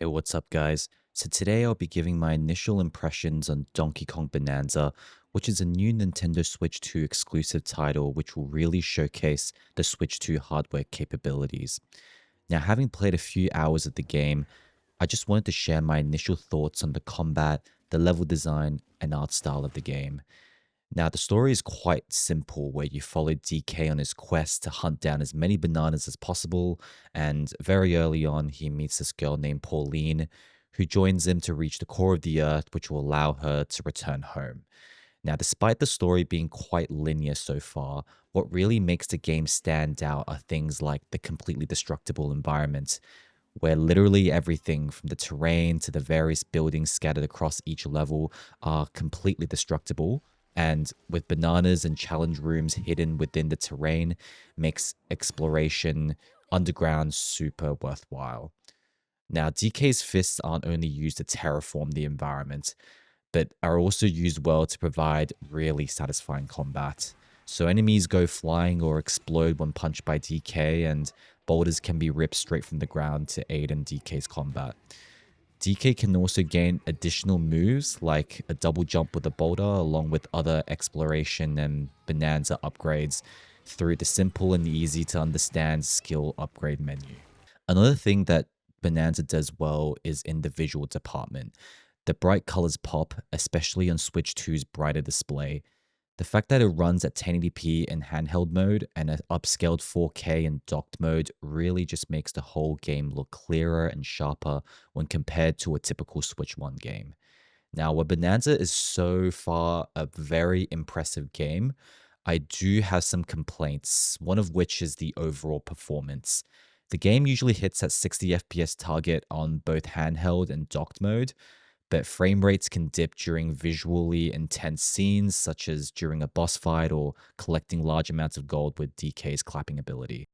Hey, what's up, guys? So today I'll be giving my initial impressions on Donkey Kong Bonanza, which is a new Nintendo Switch 2 exclusive title which will really showcase the Switch 2 hardware capabilities. Now, having played a few hours of the game, I just wanted to share my initial thoughts on the combat, the level design, and art style of the game. Now, the story is quite simple, where you follow DK on his quest to hunt down as many bananas as possible, and very early on, he meets this girl named Pauline, who joins him to reach the core of the earth, which will allow her to return home. Now, despite the story being quite linear so far, what really makes the game stand out are things like the completely destructible environment, where literally everything from the terrain to the various buildings scattered across each level are completely destructible. And with bananas and challenge rooms hidden within the terrain, makes exploration underground super worthwhile. Now, DK's fists aren't only used to terraform the environment, but are also used well to provide really satisfying combat. So enemies go flying or explode when punched by DK, and boulders can be ripped straight from the ground to aid in DK's combat. DK can also gain additional moves like a double jump with a boulder, along with other exploration and bonanza upgrades through the simple and easy to understand skill upgrade menu. Another thing that Bonanza does well is in the visual department. The bright colors pop, especially on Switch 2's brighter display. The fact that it runs at 1080p in handheld mode and an upscaled 4K in docked mode really just makes the whole game look clearer and sharper when compared to a typical Switch 1 game. Now, while Bonanza is so far a very impressive game, I do have some complaints, one of which is the overall performance. The game usually hits at 60 FPS target on both handheld and docked mode, but frame rates can dip during visually intense scenes, such as during a boss fight or collecting large amounts of gold with DK's clapping ability.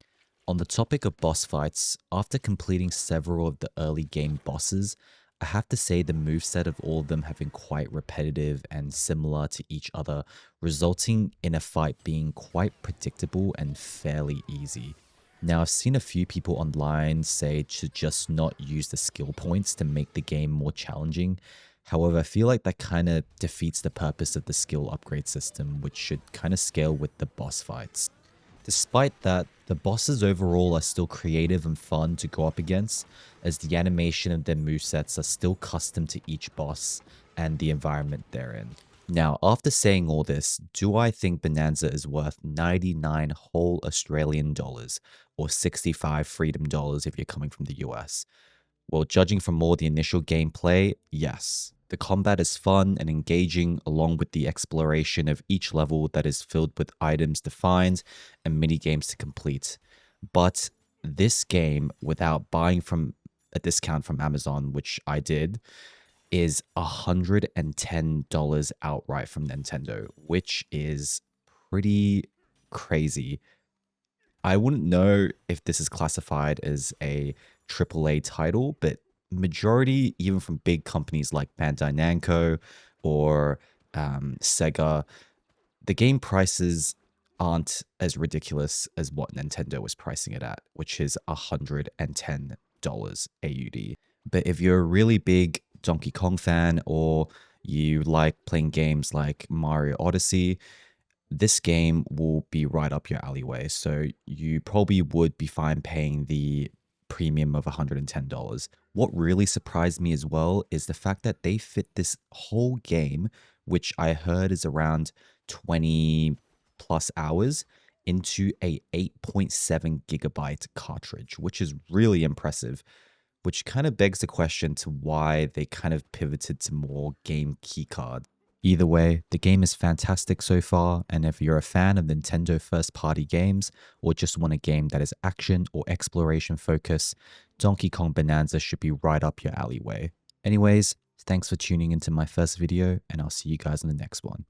On the topic of boss fights, after completing several of the early game bosses, I have to say the moveset of all of them have been quite repetitive and similar to each other, resulting in a fight being quite predictable and fairly easy. Now, I've seen a few people online say to just not use the skill points to make the game more challenging. However, I feel like that kind of defeats the purpose of the skill upgrade system, which should kind of scale with the boss fights. Despite that, the bosses overall are still creative and fun to go up against, as the animation of their movesets are still custom to each boss and the environment they're in. Now, after saying all this, do I think Bonanza is worth 99 whole Australian dollars, or 65 freedom dollars if you're coming from the US? Well, judging from more the initial gameplay, yes. The combat is fun and engaging, along with the exploration of each level that is filled with items to find and mini games to complete. But this game, without buying from a discount from Amazon, which I did, is $110 outright from Nintendo, which is pretty crazy. I wouldn't know if this is classified as a AAA title, but majority, even from big companies like Bandai Namco or Sega, the game prices aren't as ridiculous as what Nintendo was pricing it at, which is $110 AUD. But if you're a really big Donkey Kong fan, or you like playing games like Mario Odyssey, this game will be right up your alleyway. So you probably would be fine paying the premium of $110. What really surprised me as well is the fact that they fit this whole game, which I heard is around 20 plus hours, into a 8.7 gigabyte cartridge, which is really impressive, which kind of begs the question to why they kind of pivoted to more game keycard. Either way, the game is fantastic so far, and if you're a fan of Nintendo first-party games, or just want a game that is action or exploration focused, Donkey Kong Bonanza should be right up your alleyway. Anyways, thanks for tuning into my first video, and I'll see you guys in the next one.